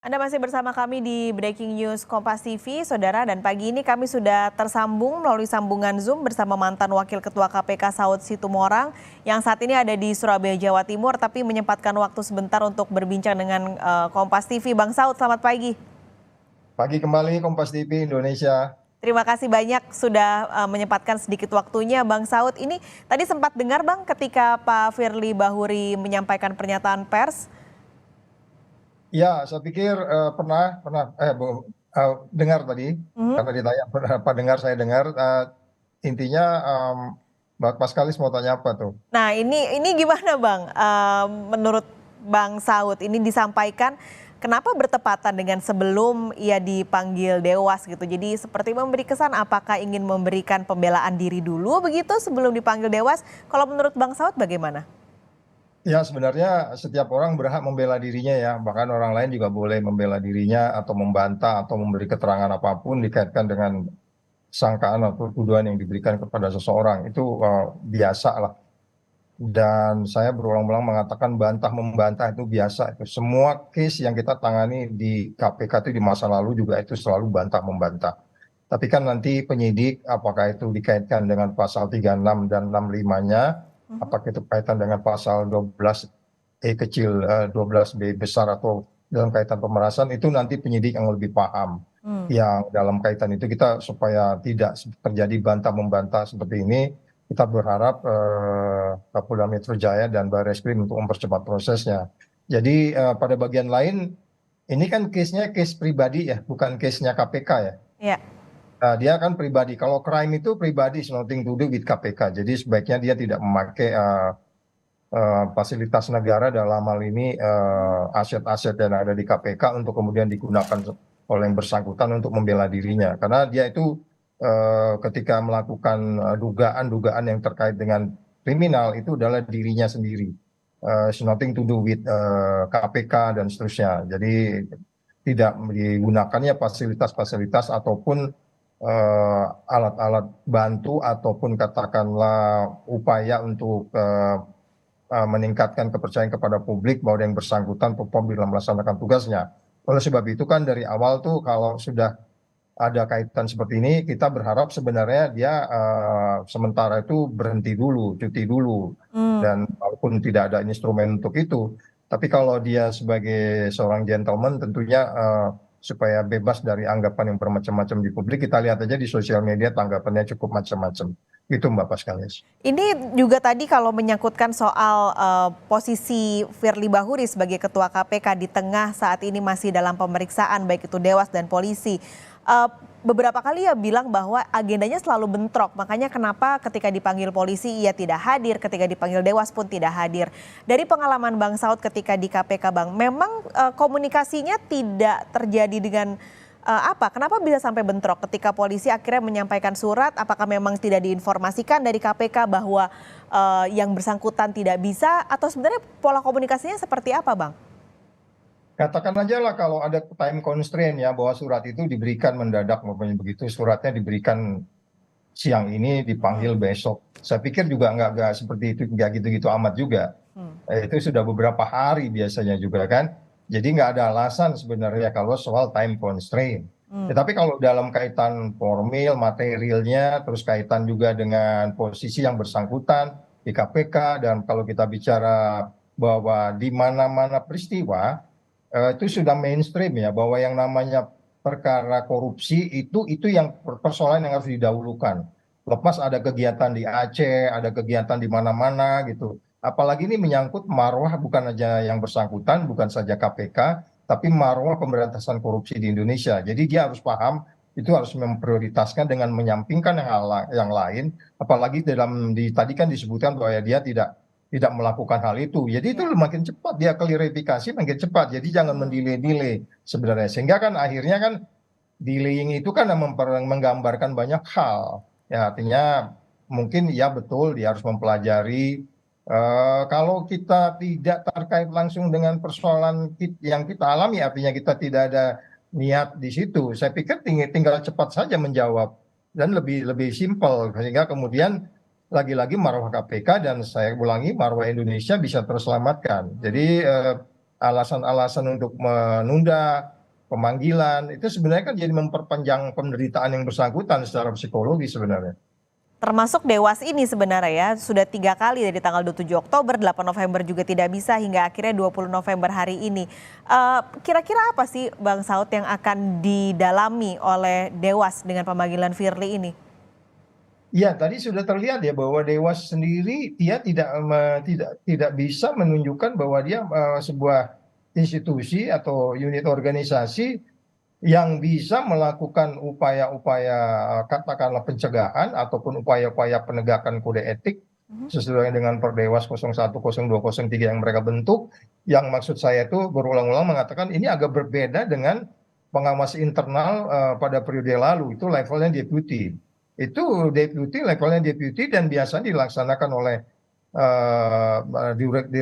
Anda masih bersama kami di Breaking News Kompas TV, Saudara, dan pagi ini kami sudah tersambung melalui sambungan Zoom bersama mantan Wakil Ketua KPK Saud Situmorang yang saat ini ada di Surabaya, Jawa Timur, tapi menyempatkan waktu sebentar untuk berbincang dengan Kompas TV. Bang Saud, selamat pagi. Pagi kembali Kompas TV Indonesia. Terima kasih banyak sudah menyempatkan sedikit waktunya, Bang Saud. Ini tadi sempat dengar, Bang, ketika Pak Firly Bahuri menyampaikan pernyataan pers. Ya, saya pikir dengar tadi Mhm. karena ditanya apa dengar saya dengar intinya Mas Kalis mau tanya apa tuh? Nah, ini gimana, Bang? Menurut Bang Saud ini disampaikan kenapa bertepatan dengan sebelum ia dipanggil Dewas gitu. Jadi seperti memberi kesan apakah ingin memberikan pembelaan diri dulu begitu sebelum dipanggil Dewas? Kalau menurut Bang Saud bagaimana? Ya, sebenarnya setiap orang berhak membela dirinya ya, bahkan orang lain juga boleh membela dirinya atau membantah atau memberi keterangan apapun dikaitkan dengan sangkaan atau tuduhan yang diberikan kepada seseorang. Itu biasa lah. Dan saya berulang-ulang mengatakan bantah membantah itu biasa. Itu semua case yang kita tangani di KPK itu di masa lalu juga itu selalu bantah membantah. Tapi kan nanti penyidik apakah itu dikaitkan dengan pasal 36 dan 65-nya, Mhm. apakah itu kaitan dengan pasal 12 E kecil, 12 B besar atau dalam kaitan pemerasan, itu nanti penyidik yang lebih paham. Hmm. Yang dalam kaitan itu kita supaya tidak terjadi bantah membantah seperti ini, kita berharap Kapolda Metro Jaya dan Barreskrim untuk mempercepat prosesnya. Jadi pada bagian lain ini kan case-nya case pribadi ya, bukan case-nya KPK ya. Ya. Nah, dia kan pribadi. Kalau crime itu pribadi, is nothing to do with KPK. Jadi sebaiknya dia tidak memakai fasilitas negara dalam hal ini aset-aset yang ada di KPK untuk kemudian digunakan oleh yang bersangkutan untuk membela dirinya. Karena dia itu ketika melakukan dugaan-dugaan yang terkait dengan kriminal itu adalah dirinya sendiri. It's nothing to do with KPK dan seterusnya. Jadi tidak digunakannya fasilitas-fasilitas ataupun alat-alat bantu ataupun katakanlah upaya untuk meningkatkan kepercayaan kepada publik bahwa yang bersangkutan perform dalam melaksanakan tugasnya. Oleh sebab itu kan dari awal tuh kalau sudah ada kaitan seperti ini, kita berharap sebenarnya dia sementara itu berhenti dulu, cuti dulu. Hmm. Dan walaupun tidak ada instrumen untuk itu, tapi kalau dia sebagai seorang gentleman tentunya supaya bebas dari anggapan yang bermacam-macam di publik, kita lihat aja di sosial media tanggapannya cukup macam-macam. Itu Mbak Paskalis. Ini juga tadi kalau menyangkutkan soal posisi Firly Bahuri sebagai Ketua KPK di tengah saat ini masih dalam pemeriksaan baik itu Dewas dan polisi. Beberapa kali ia bilang bahwa agendanya selalu bentrok, makanya kenapa ketika dipanggil polisi ia tidak hadir, ketika dipanggil Dewas pun tidak hadir. Dari pengalaman Bang Saud ketika di KPK, Bang, memang komunikasinya tidak terjadi dengan apa? Kenapa bisa sampai bentrok ketika polisi akhirnya menyampaikan surat? Apakah memang tidak diinformasikan dari KPK bahwa yang bersangkutan tidak bisa? Atau sebenarnya pola komunikasinya seperti apa, Bang? Katakan aja lah kalau ada time constraint ya bahwa surat itu diberikan mendadak maupun begitu, suratnya diberikan siang ini dipanggil Hmm. besok. Saya pikir juga nggak seperti itu, nggak gitu-gitu amat juga. Hmm. Itu sudah beberapa hari biasanya juga kan. Jadi nggak ada alasan sebenarnya kalau soal time constraint. Hmm. Tetapi kalau dalam kaitan formil, materialnya, terus kaitan juga dengan posisi yang bersangkutan di KPK, dan kalau kita bicara bahwa di mana-mana peristiwa, itu sudah mainstream ya, bahwa yang namanya perkara korupsi itu yang persoalan yang harus didahulukan. Lepas ada kegiatan di Aceh, ada kegiatan di mana-mana gitu. Apalagi ini menyangkut marwah bukan aja yang bersangkutan, bukan saja KPK, tapi marwah pemberantasan korupsi di Indonesia. Jadi dia harus paham itu harus memprioritaskan dengan menyampingkan yang lain. Apalagi tadi kan disebutkan bahwa dia tidak melakukan hal itu. Jadi itu Ya. makin cepat dia klarifikasi makin cepat. Jadi jangan Hmm. mendelay-delay sebenarnya. Sehingga kan akhirnya kan delaying itu kan menggambarkan banyak hal. Ya artinya mungkin ya betul dia harus mempelajari kalau kita tidak terkait langsung dengan persoalan yang kita alami, artinya kita tidak ada niat di situ. Saya pikir tinggal cepat saja menjawab dan lebih lebih simpel sehingga kemudian lagi-lagi marwah KPK dan saya ulangi marwah Indonesia bisa terselamatkan. Hmm. Jadi alasan-alasan untuk menunda pemanggilan, itu sebenarnya kan jadi memperpanjang penderitaan yang bersangkutan secara psikologi sebenarnya. Termasuk Dewas ini sebenarnya ya, sudah 3 kali dari tanggal 27 Oktober, 8 November juga tidak bisa, hingga akhirnya 20 November hari ini. Kira-kira apa sih Bang Saud yang akan didalami oleh Dewas dengan pemanggilan Firly ini? Ya, tadi sudah terlihat ya bahwa Dewas sendiri dia tidak bisa menunjukkan bahwa dia sebuah institusi atau unit organisasi yang bisa melakukan upaya-upaya katakanlah pencegahan ataupun upaya-upaya penegakan kode etik sesuai dengan Perdewas 01, 02, 03 yang mereka bentuk. Yang maksud saya itu berulang-ulang mengatakan ini agak berbeda dengan pengawas internal pada periode lalu, itu levelnya deputi. Itu deputi, levelnya deputi, dan biasa dilaksanakan oleh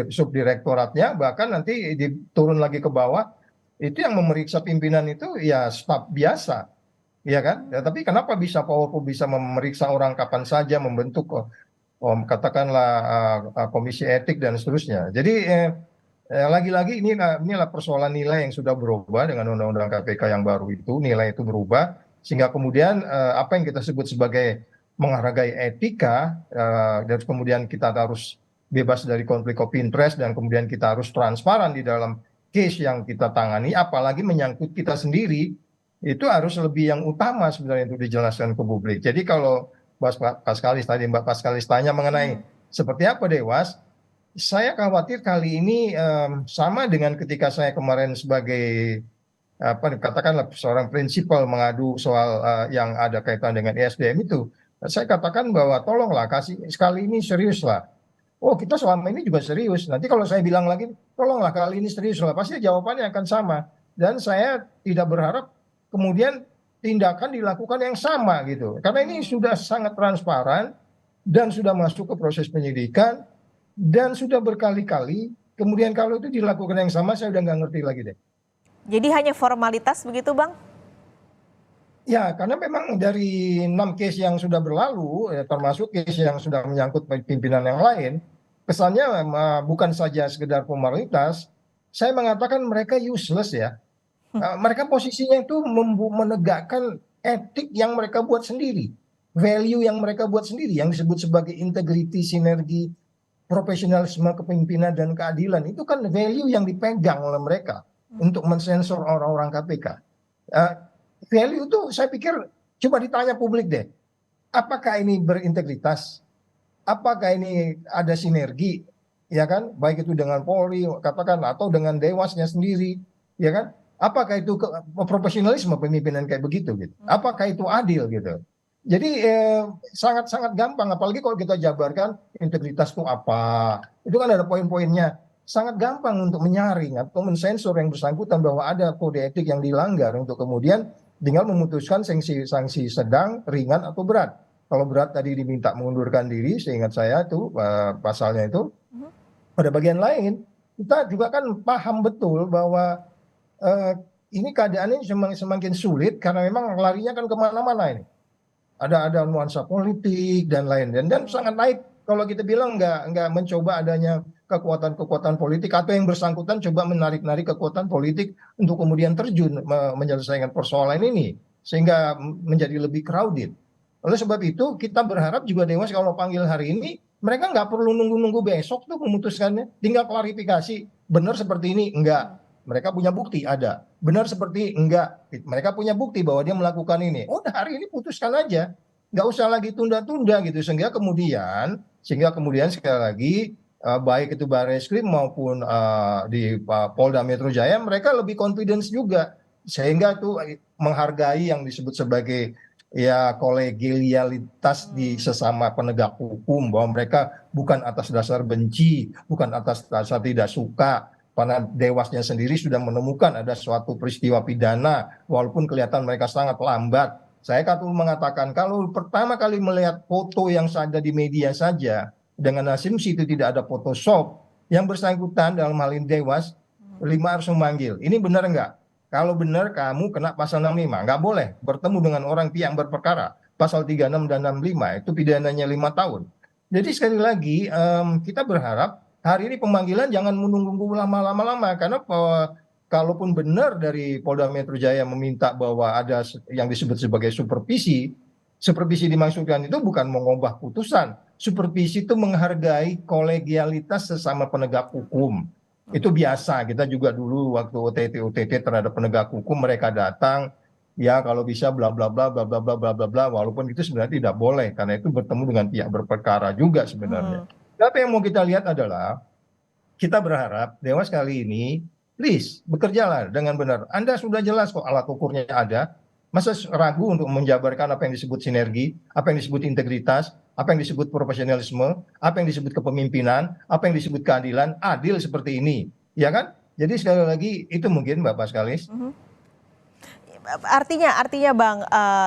subdirektoratnya, bahkan nanti diturun lagi ke bawah, itu yang memeriksa pimpinan itu ya staf biasa, ya kan? Ya, tapi kenapa bisa powerful, bisa memeriksa orang kapan saja, membentuk katakanlah komisi etik dan seterusnya. Jadi lagi-lagi inilah persoalan nilai yang sudah berubah dengan undang-undang KPK yang baru itu, nilai itu berubah sehingga kemudian apa yang kita sebut sebagai menghargai etika, dan kemudian kita harus bebas dari konflik of interest, dan kemudian kita harus transparan di dalam case yang kita tangani, apalagi menyangkut kita sendiri, itu harus lebih yang utama sebenarnya untuk dijelaskan ke publik. Jadi kalau Mbak Paskalis tanya mengenai seperti apa Dewas, saya khawatir kali ini sama dengan ketika saya kemarin sebagai apa katakanlah seorang prinsipal mengadu soal yang ada kaitan dengan ESDM itu. Saya katakan bahwa tolonglah kasih sekali ini seriuslah. Oh, kita selama ini juga serius. Nanti kalau saya bilang lagi, tolonglah kali ini seriuslah, pasti jawabannya akan sama. Dan saya tidak berharap kemudian tindakan dilakukan yang sama gitu. Karena ini sudah sangat transparan dan sudah masuk ke proses penyidikan dan sudah berkali-kali. Kemudian kalau itu dilakukan yang sama, saya udah nggak ngerti lagi deh. Jadi hanya formalitas begitu Bang? Ya, karena memang dari 6 case yang sudah berlalu, ya, termasuk case yang sudah menyangkut pimpinan yang lain, kesannya bukan saja sekedar formalitas, saya mengatakan mereka useless ya. Mereka posisinya itu menegakkan etik yang mereka buat sendiri, value yang mereka buat sendiri, yang disebut sebagai integrity, sinergi, profesionalisme, kepemimpinan, dan keadilan. Itu kan value yang dipegang oleh mereka untuk mensensor orang-orang KPK. Value itu saya pikir coba ditanya publik deh, apakah ini berintegritas, apakah ini ada sinergi, ya kan, baik itu dengan Polri katakan atau dengan Dewasnya sendiri, ya kan, apakah itu profesionalisme pemimpinan kayak begitu gitu, apakah itu adil gitu. Jadi sangat-sangat gampang, apalagi kalau kita jabarkan integritas itu apa, itu kan ada poin-poinnya. Sangat gampang untuk menyaring atau mensensor yang bersangkutan bahwa ada kode etik yang dilanggar, untuk kemudian tinggal memutuskan sanksi sedang, ringan, atau berat. Kalau berat tadi diminta mengundurkan diri, seingat saya itu pasalnya itu. Pada bagian lain, kita juga kan paham betul bahwa ini keadaannya semakin sulit karena memang larinya kan kemana-mana ini. Ada nuansa politik dan lain, dan sangat naik kalau kita bilang nggak mencoba adanya kekuatan-kekuatan politik atau yang bersangkutan coba menarik-narik kekuatan politik untuk kemudian terjun menyelesaikan persoalan ini sehingga menjadi lebih crowded. Oleh sebab itu kita berharap juga Dewas kalau panggil hari ini mereka nggak perlu nunggu-nunggu besok tuh memutuskannya, tinggal klarifikasi benar seperti ini enggak, mereka punya bukti ada, benar seperti enggak, mereka punya bukti bahwa dia melakukan ini, udah hari ini putuskan aja, nggak usah lagi tunda-tunda gitu, sehingga kemudian sekali lagi baik itu Barreskrim maupun di Polda Metro Jaya mereka lebih confidence juga, sehingga tuh menghargai yang disebut sebagai ya kolegialitas di sesama penegak hukum, bahwa mereka bukan atas dasar benci, bukan atas dasar tidak suka, karena Dewasnya sendiri sudah menemukan ada suatu peristiwa pidana walaupun kelihatan mereka sangat lambat. Saya mengatakan kalau pertama kali melihat foto yang ada di media saja dengan asumsi itu tidak ada Photoshop, yang bersangkutan dalam hal ini Dewas 5 harus memanggil. Ini benar enggak? Kalau benar kamu kena pasal 65, nggak boleh bertemu dengan orang pihak berperkara. Pasal 36 dan 65 itu pidananya 5 tahun. Jadi sekali lagi kita berharap hari ini pemanggilan jangan menunggu lama-lama karena kalaupun benar dari Polda Metro Jaya meminta bahwa ada yang disebut sebagai supervisi, supervisi dimaksudkan itu bukan mengubah putusan. Supervisi itu menghargai kolegialitas sesama penegak hukum. Itu biasa, kita juga dulu waktu OTT terhadap penegak hukum mereka datang, ya kalau bisa bla bla bla bla bla bla bla bla bla, walaupun itu sebenarnya tidak boleh karena itu bertemu dengan pihak berperkara juga sebenarnya. Tapi yang mau kita lihat adalah kita berharap Dewas kali ini please bekerjalah dengan benar. Anda sudah jelas kok alat ukurnya ada. Masa ragu untuk menjabarkan apa yang disebut sinergi, apa yang disebut integritas, apa yang disebut profesionalisme, apa yang disebut kepemimpinan, apa yang disebut keadilan, adil seperti ini, ya kan? Jadi sekali lagi itu mungkin Bapak Skalis. Artinya Bang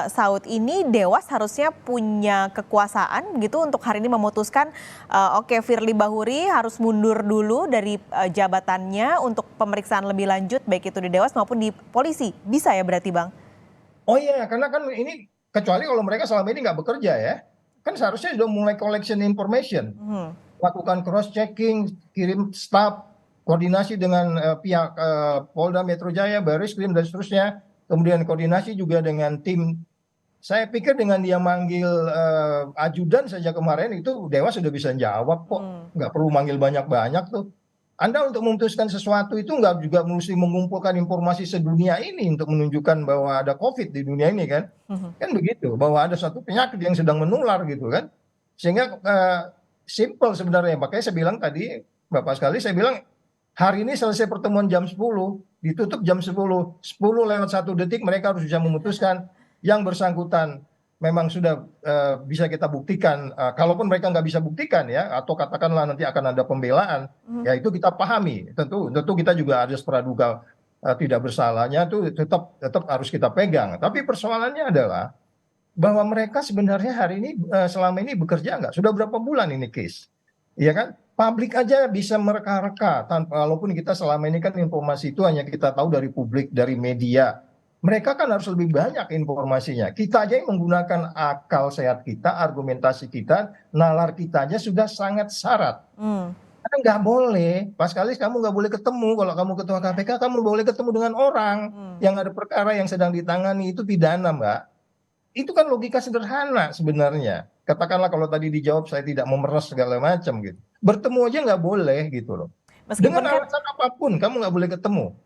Saud, ini Dewas harusnya punya kekuasaan gitu untuk hari ini memutuskan oke, Firly Bahuri harus mundur dulu dari jabatannya untuk pemeriksaan lebih lanjut baik itu di Dewas maupun di polisi. Bisa ya berarti Bang? Oh iya, karena kan ini kecuali kalau mereka selama ini nggak bekerja ya, kan seharusnya sudah mulai collection information, lakukan cross checking, kirim staff, koordinasi dengan pihak Polda Metro Jaya, Baris Krim dan seterusnya. Kemudian koordinasi juga dengan tim. Saya pikir dengan dia manggil ajudan saja kemarin itu Dewas sudah bisa jawab kok. Nggak perlu manggil banyak-banyak tuh. Anda untuk memutuskan sesuatu itu nggak juga mesti mengumpulkan informasi sedunia ini untuk menunjukkan bahwa ada COVID di dunia ini kan. Kan begitu, bahwa ada satu penyakit yang sedang menular gitu kan. Sehingga simple sebenarnya. Makanya saya bilang tadi, Bapak sekali, saya bilang hari ini selesai pertemuan jam 10, ditutup jam 10, 10 lewat 1 detik mereka harus bisa memutuskan yang bersangkutan memang sudah bisa kita buktikan, kalaupun mereka nggak bisa buktikan ya, atau katakanlah nanti akan ada pembelaan, ya itu kita pahami, tentu kita juga ada praduga tidak bersalahnya itu tetap harus kita pegang. Tapi persoalannya adalah bahwa mereka sebenarnya hari ini selama ini bekerja nggak? Sudah berapa bulan ini case? Iya kan? Publik aja bisa mereka-reka, walaupun kita selama ini kan informasi itu hanya kita tahu dari publik, dari media. Mereka kan harus lebih banyak informasinya. Kita aja yang menggunakan akal sehat kita, argumentasi kita, nalar kita aja sudah sangat syarat. Karena nggak boleh, Pak Skalis kamu nggak boleh ketemu, kalau kamu ketua KPK kamu boleh ketemu dengan orang yang ada perkara yang sedang ditangani, itu pidana Mbak. Itu kan logika sederhana sebenarnya. Katakanlah kalau tadi dijawab saya tidak memeras segala macam gitu. Bertemu aja nggak boleh gitu loh. Dengan alasan apapun kamu nggak boleh ketemu.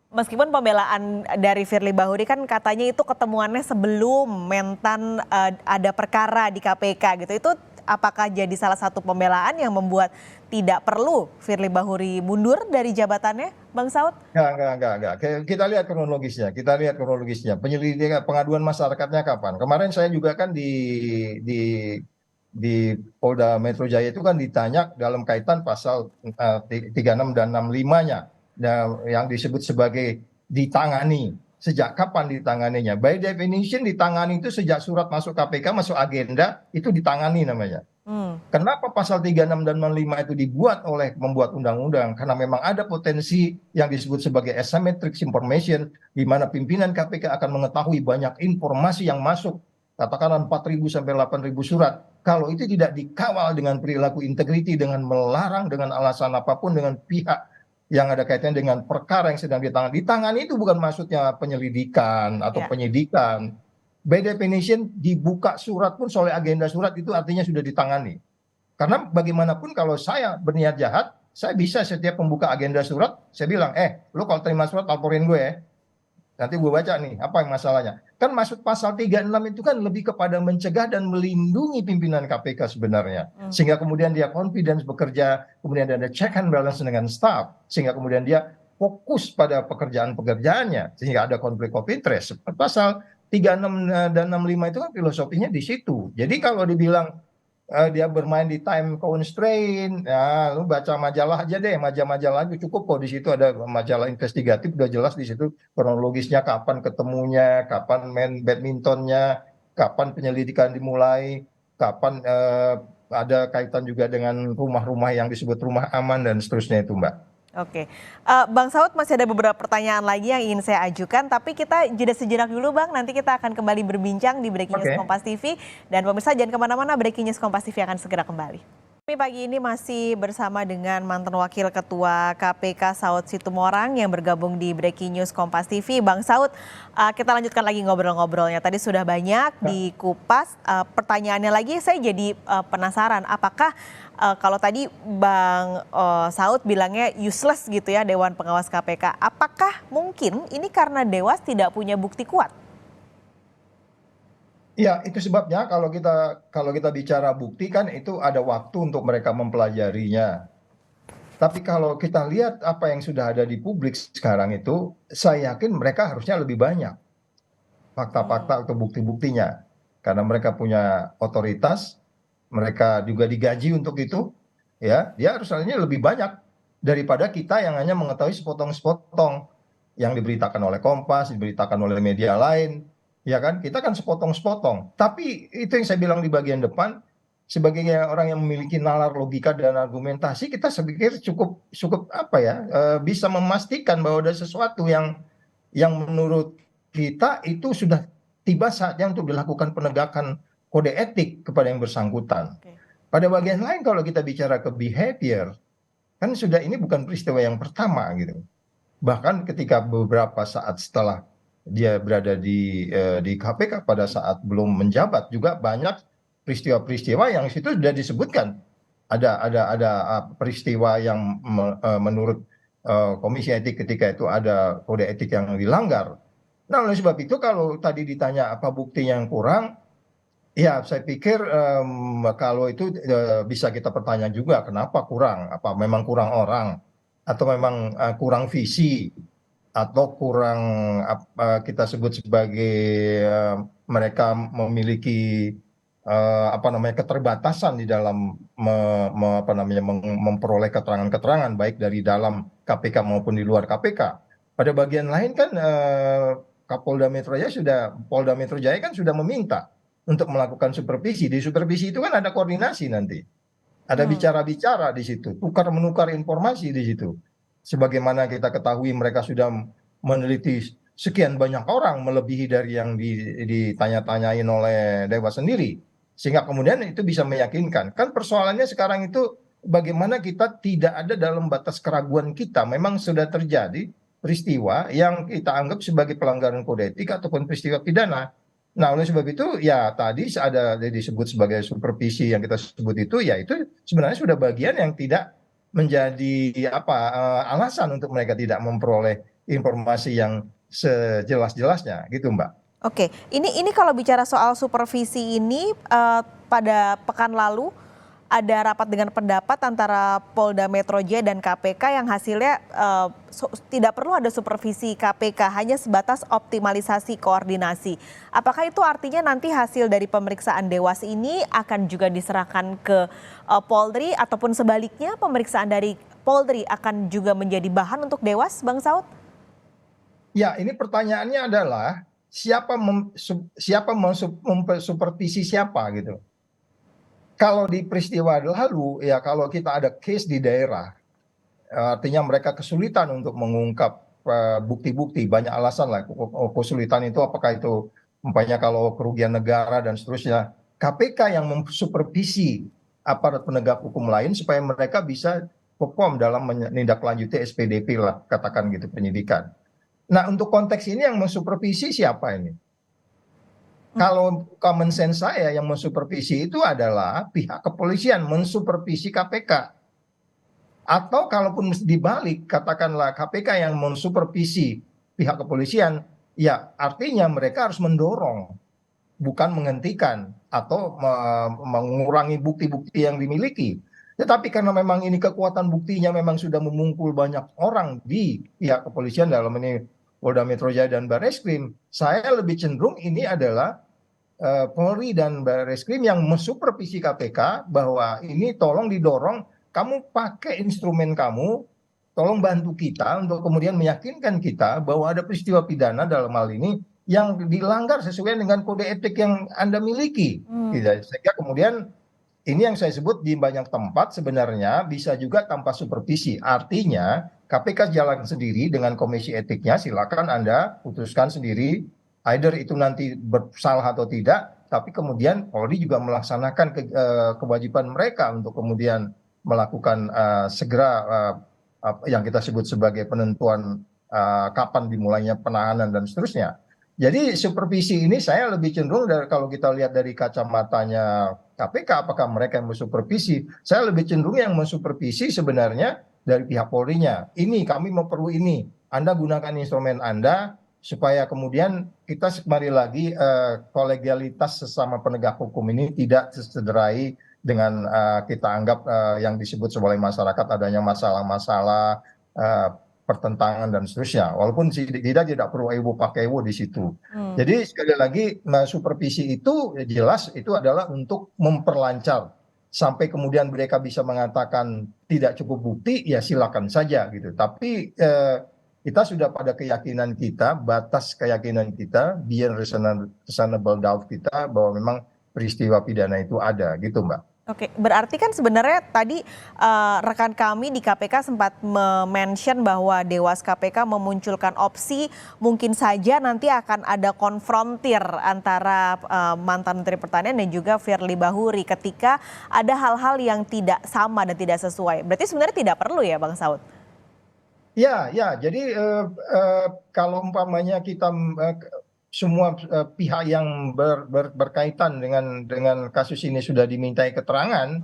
Meskipun pembelaan dari Firly Bahuri kan katanya itu ketemuannya sebelum mentan ada perkara di KPK gitu. Itu apakah jadi salah satu pembelaan yang membuat tidak perlu Firly Bahuri mundur dari jabatannya, Bang Saud? Enggak. Kita lihat kronologisnya. Penyelidikan pengaduan masyarakatnya kapan? Kemarin saya juga kan di Polda Metro Jaya itu kan ditanya dalam kaitan pasal 36 dan 65-nya. Yang disebut sebagai ditangani. Sejak kapan ditanganinya? By definition ditangani itu sejak surat masuk KPK, masuk agenda, itu ditangani namanya. Kenapa pasal 36 dan 65 itu dibuat oleh membuat undang-undang? Karena memang ada potensi yang disebut sebagai asymmetric information, di mana pimpinan KPK akan mengetahui banyak informasi yang masuk, katakanlah 4.000 sampai 8.000 surat. Kalau itu tidak dikawal dengan perilaku integriti, dengan melarang, dengan alasan apapun, dengan pihak yang ada kaitannya dengan perkara yang sedang ditangani. Ditangani itu bukan maksudnya penyelidikan atau penyidikan. By definition dibuka surat pun soal agenda surat itu artinya sudah ditangani. Karena bagaimanapun kalau saya berniat jahat, saya bisa setiap membuka agenda surat, saya bilang, lu kalau terima surat laporin gue ya. Nanti gue baca nih, apa yang masalahnya. Kan maksud pasal 36 itu kan lebih kepada mencegah dan melindungi pimpinan KPK sebenarnya. Sehingga kemudian dia confidence bekerja, kemudian ada check and balance dengan staff. Sehingga kemudian dia fokus pada pekerjaan-pekerjaannya. Sehingga ada konflik of interest. Pasal 36 dan 65 itu kan filosofinya di situ. Jadi kalau dibilang dia bermain di time constraint, ya lu baca majalah aja deh, majalah itu cukup kok, di situ ada majalah investigatif udah jelas di situ kronologisnya, kapan ketemunya, kapan main badmintonnya, kapan penyelidikan dimulai, kapan ada kaitan juga dengan rumah-rumah yang disebut rumah aman dan seterusnya itu Mbak. Oke, Bang Saud masih ada beberapa pertanyaan lagi yang ingin saya ajukan, tapi kita jeda sejenak dulu Bang, nanti kita akan kembali berbincang di Breaking News Kompas TV, dan pemirsa jangan kemana-mana, Breaking News Kompas TV akan segera kembali. Kami pagi ini masih bersama dengan mantan Wakil Ketua KPK Saud Situmorang yang bergabung di Breaking News Kompas TV. Bang Saud, kita lanjutkan lagi ngobrol-ngobrolnya. Tadi sudah banyak dikupas. Pertanyaannya lagi, saya jadi penasaran. Apakah kalau tadi Bang Saud bilangnya useless gitu ya Dewan Pengawas KPK. Apakah mungkin ini karena Dewas tidak punya bukti kuat? Ya, itu sebabnya kalau kita bicara bukti kan itu ada waktu untuk mereka mempelajarinya. Tapi kalau kita lihat apa yang sudah ada di publik sekarang itu, saya yakin mereka harusnya lebih banyak fakta-fakta atau bukti-buktinya. Karena mereka punya otoritas, mereka juga digaji untuk itu, ya, dia harusnya lebih banyak daripada kita yang hanya mengetahui sepotong-sepotong yang diberitakan oleh Kompas, diberitakan oleh media lain, ya kan? Kita kan sepotong-sepotong. Tapi itu yang saya bilang di bagian depan, sebagai orang yang memiliki nalar logika dan argumentasi, kita saya pikir cukup cukup apa ya, bisa memastikan bahwa ada sesuatu yang menurut kita itu sudah tiba saatnya untuk dilakukan penegakan kode etik kepada yang bersangkutan. Oke. Pada bagian lain kalau kita bicara ke behavior, kan sudah ini bukan peristiwa yang pertama gitu. Bahkan ketika beberapa saat setelah dia berada di KPK pada saat belum menjabat juga banyak peristiwa-peristiwa yang situ sudah disebutkan. Ada peristiwa yang menurut Komisi Etik ketika itu ada kode etik yang dilanggar. Nah, oleh sebab itu kalau tadi ditanya apa bukti yang kurang, ya, saya pikir kalau itu bisa kita pertanyaan juga kenapa kurang? Apa memang kurang orang atau memang kurang visi atau kurang kita sebut sebagai mereka memiliki apa namanya keterbatasan di dalam memperoleh keterangan-keterangan baik dari dalam KPK maupun di luar KPK. Pada bagian lain kan Polda Metro Jaya kan sudah meminta untuk melakukan supervisi. Di supervisi itu kan ada koordinasi nanti. Ada bicara-bicara di situ, tukar-menukar informasi di situ. Sebagaimana kita ketahui mereka sudah meneliti sekian banyak orang melebihi dari yang ditanya-tanyain oleh Dewas sendiri. Sehingga kemudian itu bisa meyakinkan. Kan persoalannya sekarang itu bagaimana kita tidak ada dalam batas keraguan kita. Memang sudah terjadi peristiwa yang kita anggap sebagai pelanggaran kode etik ataupun peristiwa pidana. Nah, oleh sebab itu ya tadi ada disebut sebagai supervisi yang kita sebut itu ya itu sebenarnya sudah bagian yang tidak menjadi alasan untuk mereka tidak memperoleh informasi yang sejelas-jelasnya gitu, Mbak. Oke, ini kalau bicara soal supervisi ini pada pekan lalu ada rapat dengan pendapat antara Polda Metro Jaya dan KPK yang hasilnya tidak perlu ada supervisi KPK, hanya sebatas optimalisasi koordinasi. Apakah itu artinya nanti hasil dari pemeriksaan Dewas ini akan juga diserahkan ke Polri ataupun sebaliknya pemeriksaan dari Polri akan juga menjadi bahan untuk Dewas, Bang Saud? Ya, ini pertanyaannya adalah siapa mensupervisi siapa gitu. Kalau di peristiwa lalu ya kalau kita ada case di daerah, artinya mereka kesulitan untuk mengungkap bukti-bukti, banyak alasan lah kesulitan itu apakah itu umpamanya kalau kerugian negara dan seterusnya. KPK yang mensupervisi aparat penegak hukum lain supaya mereka bisa perform dalam menindaklanjuti SPDP lah katakan gitu penyidikan. Nah, untuk konteks ini yang mensupervisi siapa ini? Kalau common sense saya yang mensupervisi itu adalah pihak kepolisian mensupervisi KPK. Atau kalaupun dibalik, katakanlah KPK yang mensupervisi pihak kepolisian, ya artinya mereka harus mendorong, bukan menghentikan atau mengurangi bukti-bukti yang dimiliki. Tetapi karena memang ini kekuatan buktinya memang sudah memungkul banyak orang di pihak kepolisian dalam ini Polda Metro Jaya dan Barreskrim, saya lebih cenderung ini adalah Polri dan Barreskrim yang mensupervisi KPK bahwa ini tolong didorong, kamu pakai instrumen kamu, tolong bantu kita untuk kemudian meyakinkan kita bahwa ada peristiwa pidana dalam hal ini yang dilanggar sesuai dengan kode etik yang Anda miliki. Sehingga kemudian ini yang saya sebut di banyak tempat sebenarnya bisa juga tanpa supervisi. Artinya KPK jalan sendiri dengan komisi etiknya, silakan Anda putuskan sendiri, either itu nanti bersalah atau tidak, tapi kemudian Polri juga melaksanakan kewajiban mereka untuk kemudian melakukan segera yang kita sebut sebagai penentuan kapan dimulainya penahanan dan seterusnya. Jadi supervisi ini saya lebih cenderung kalau kita lihat dari kacamatanya KPK, apakah mereka yang mensupervisi? Saya lebih cenderung yang mensupervisi sebenarnya dari pihak Polri-nya. Ini kami mau perlu ini. Anda gunakan instrumen Anda supaya kemudian kita kembali lagi kolegialitas sesama penegak hukum ini tidak tercederai dengan kita anggap yang disebut sebagai masyarakat adanya masalah-masalah pertentangan dan seterusnya. Walaupun tidak perlu ewo pakai ewo di situ. Jadi sekali lagi supervisi itu jelas itu adalah untuk memperlancar sampai kemudian mereka bisa mengatakan tidak cukup bukti, ya silakan saja gitu. Tapi kita sudah pada keyakinan kita, batas keyakinan kita, beyond reasonable doubt kita bahwa memang peristiwa pidana itu ada gitu, Mbak. Oke, berarti kan sebenarnya tadi rekan kami di KPK sempat mention bahwa Dewas KPK memunculkan opsi mungkin saja nanti akan ada konfrontir antara mantan Menteri Pertanian dan juga Firly Bahuri ketika ada hal-hal yang tidak sama dan tidak sesuai. Berarti sebenarnya tidak perlu ya Bang Saud? Ya, ya. Jadi kalau umpamanya kita semua pihak yang berkaitan dengan kasus ini sudah dimintai keterangan,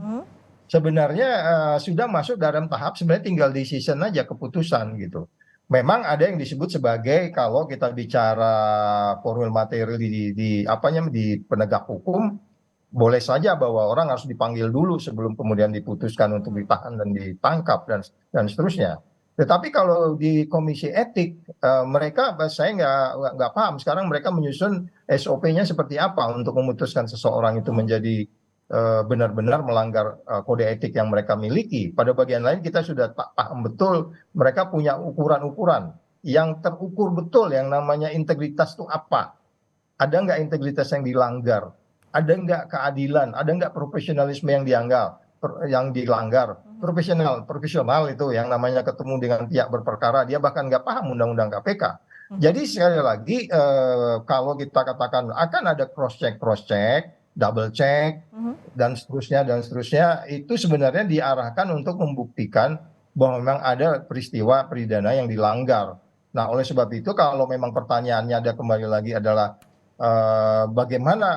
sebenarnya sudah masuk dalam tahap sebenarnya tinggal decision aja, keputusan gitu. Memang ada yang disebut sebagai kalau kita bicara formal material di penegak hukum, boleh saja bahwa orang harus dipanggil dulu sebelum kemudian diputuskan untuk ditahan dan ditangkap dan seterusnya. Tetapi kalau di Komisi Etik, mereka saya nggak paham sekarang mereka menyusun SOP-nya seperti apa untuk memutuskan seseorang itu menjadi benar-benar melanggar kode etik yang mereka miliki. Pada bagian lain kita sudah paham betul mereka punya ukuran-ukuran yang terukur betul yang namanya integritas itu apa. Ada nggak integritas yang dilanggar? Ada nggak keadilan? Ada nggak profesionalisme yang dilanggar? Profesional itu yang namanya ketemu dengan pihak berperkara, dia bahkan nggak paham undang-undang KPK. Jadi sekali lagi kalau kita katakan akan ada cross check, double check dan seterusnya itu sebenarnya diarahkan untuk membuktikan bahwa memang ada peristiwa pidana yang dilanggar. Nah, oleh sebab itu kalau memang pertanyaannya ada kembali lagi adalah bagaimana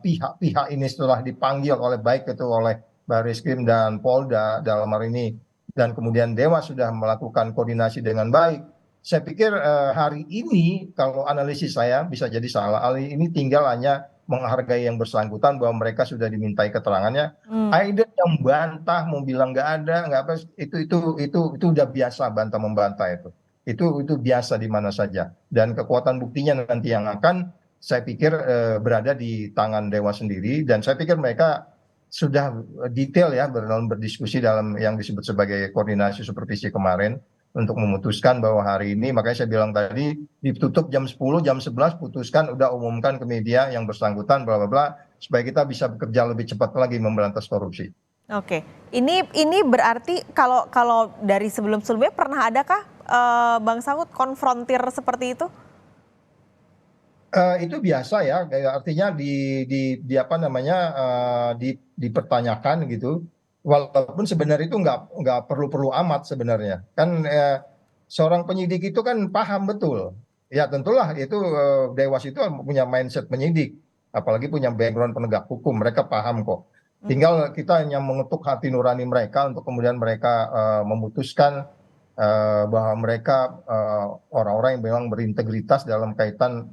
pihak-pihak ini setelah dipanggil baik itu oleh Barreskrim dan Polda dalam hal ini dan kemudian Dewas sudah melakukan koordinasi dengan baik. Saya pikir hari ini kalau analisis saya bisa jadi salah, hari ini tinggal hanya menghargai yang bersangkutan bahwa mereka sudah dimintai keterangannya. Either yang bantah mau bilang nggak ada, nggak apa, itu udah biasa bantah membantah itu. Itu biasa di mana saja. Dan kekuatan buktinya nanti yang akan saya pikir berada di tangan Dewas sendiri dan saya pikir mereka sudah detail ya dalam berdiskusi dalam yang disebut sebagai koordinasi supervisi kemarin untuk memutuskan bahwa hari ini, makanya saya bilang tadi ditutup jam 10, jam 11 putuskan udah umumkan ke media yang bersangkutan bla bla bla supaya kita bisa bekerja lebih cepat lagi memberantas korupsi. Oke, ini berarti kalau dari sebelum-sebelumnya pernah adakah Bang Saud konfrontir seperti itu? Itu biasa ya, artinya apa namanya dipertanyakan gitu. Walaupun sebenarnya itu nggak perlu amat sebenarnya. Kan seorang penyidik itu kan paham betul. Ya tentulah itu Dewas itu punya mindset penyidik, apalagi punya background penegak hukum. Mereka paham kok. Tinggal kita hanya mengetuk hati nurani mereka untuk kemudian mereka memutuskan bahwa mereka orang-orang yang memang berintegritas dalam kaitan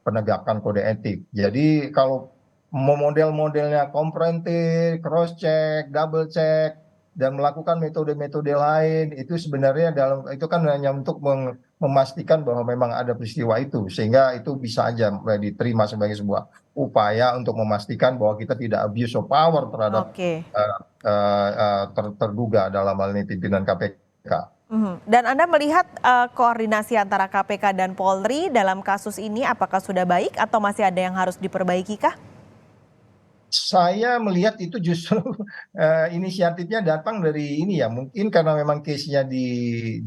penegakan kode etik. Jadi kalau model-modelnya konfrontir, cross check, double check dan melakukan metode-metode lain itu sebenarnya itu kan hanya untuk memastikan bahwa memang ada peristiwa itu sehingga itu bisa aja diterima sebagai sebuah upaya untuk memastikan bahwa kita tidak abuse of power terhadap terduga dalam hal ini pimpinan KPK. Dan Anda melihat koordinasi antara KPK dan Polri dalam kasus ini apakah sudah baik atau masih ada yang harus diperbaiki kah? Saya melihat itu justru inisiatifnya datang dari ini ya, mungkin karena memang case-nya di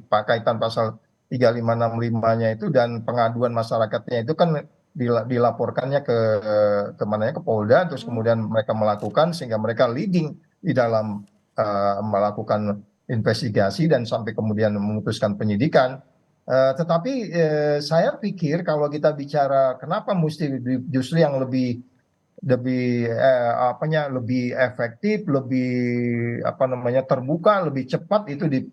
kaitan pasal 3565-nya itu dan pengaduan masyarakatnya itu kan dilaporkannya ke mananya, ke Polda, terus kemudian mereka melakukan sehingga mereka leading di dalam melakukan investigasi dan sampai kemudian memutuskan penyidikan. Tetapi saya pikir kalau kita bicara kenapa mesti justru yang lebih efektif, lebih terbuka, lebih cepat itu di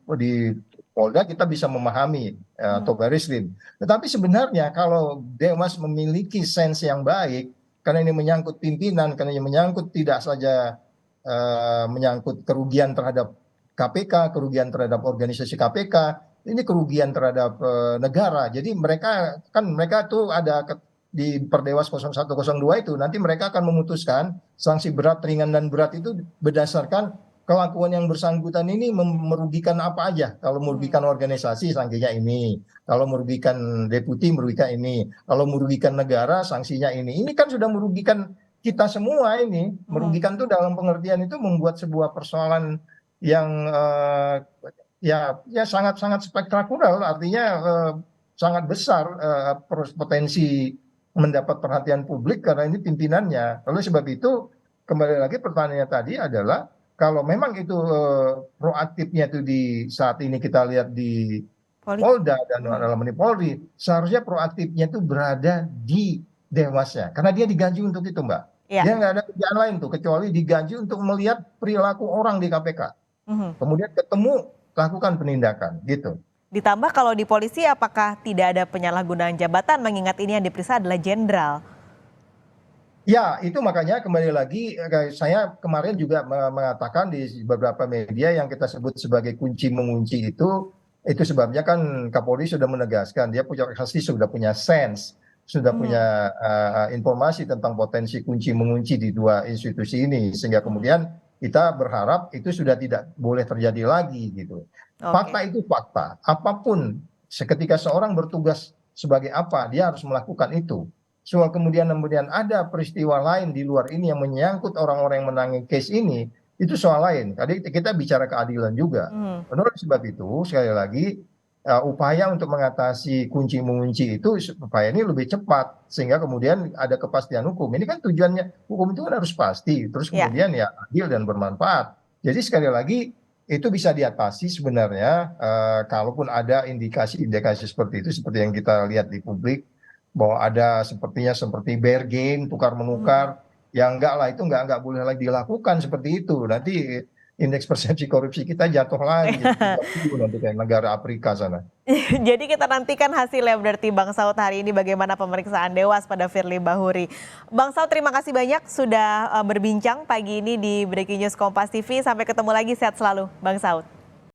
Polda, kita bisa memahami atau Barislim. Tetapi sebenarnya kalau Dewas memiliki sense yang baik, karena ini menyangkut pimpinan, karena ini menyangkut tidak saja menyangkut kerugian terhadap KPK, kerugian terhadap organisasi KPK, ini kerugian terhadap negara. Jadi mereka tuh ada di Perdewas 0102 itu nanti mereka akan memutuskan sanksi berat, ringan dan berat itu berdasarkan kelakuan yang bersangkutan ini merugikan apa aja. Kalau merugikan organisasi sanksinya ini, kalau merugikan deputi merugikan ini, kalau merugikan negara sanksinya ini. Ini kan sudah merugikan kita semua ini. Merugikan tuh dalam pengertian itu membuat sebuah persoalan yang ya sangat-sangat spektakuler, artinya sangat besar potensi mendapat perhatian publik karena ini pimpinannya. Oleh sebab itu kembali lagi pertanyaannya tadi adalah kalau memang itu proaktifnya itu di saat ini kita lihat di Polda dan dalam ini Polri, seharusnya proaktifnya itu berada di Dewasnya karena dia digaji untuk itu, Mbak. Dia nggak ada kerjaan lain tuh kecuali digaji untuk melihat perilaku orang di KPK. Kemudian ketemu lakukan penindakan gitu. Ditambah kalau di polisi apakah tidak ada penyalahgunaan jabatan mengingat ini yang diperiksa adalah jenderal? Ya, itu makanya kembali lagi saya kemarin juga mengatakan di beberapa media yang kita sebut sebagai kunci mengunci itu sebabnya kan Kapolri sudah menegaskan dia sudah punya sense, sudah punya informasi tentang potensi kunci mengunci di dua institusi ini sehingga kemudian kita berharap itu sudah tidak boleh terjadi lagi gitu. Fakta itu fakta. Apapun ketika seorang bertugas sebagai apa, dia harus melakukan itu. Soal kemudian ada peristiwa lain di luar ini yang menyangkut orang-orang yang menangani case ini, itu soal lain. Tadi kita bicara keadilan juga. Menurut sebab itu, sekali lagi, upaya untuk mengatasi kunci mengunci itu, upaya ini lebih cepat. Sehingga kemudian ada kepastian hukum. Ini kan tujuannya, hukum itu kan harus pasti. Terus kemudian ya adil dan bermanfaat. Jadi sekali lagi, itu bisa diatasi sebenarnya kalaupun ada indikasi-indikasi seperti itu seperti yang kita lihat di publik bahwa ada seperti bear game tukar menukar yang enggak lah itu enggak boleh lagi dilakukan seperti itu nanti indeks persepsi korupsi kita jatuh lagi nanti kayak negara Afrika sana. Jadi kita nantikan hasilnya berarti Bang Saud hari ini bagaimana pemeriksaan Dewas pada Firly Bahuri. Bang Saud terima kasih banyak sudah berbincang pagi ini di Breaking News Kompas TV. Sampai ketemu lagi, sehat selalu Bang Saud.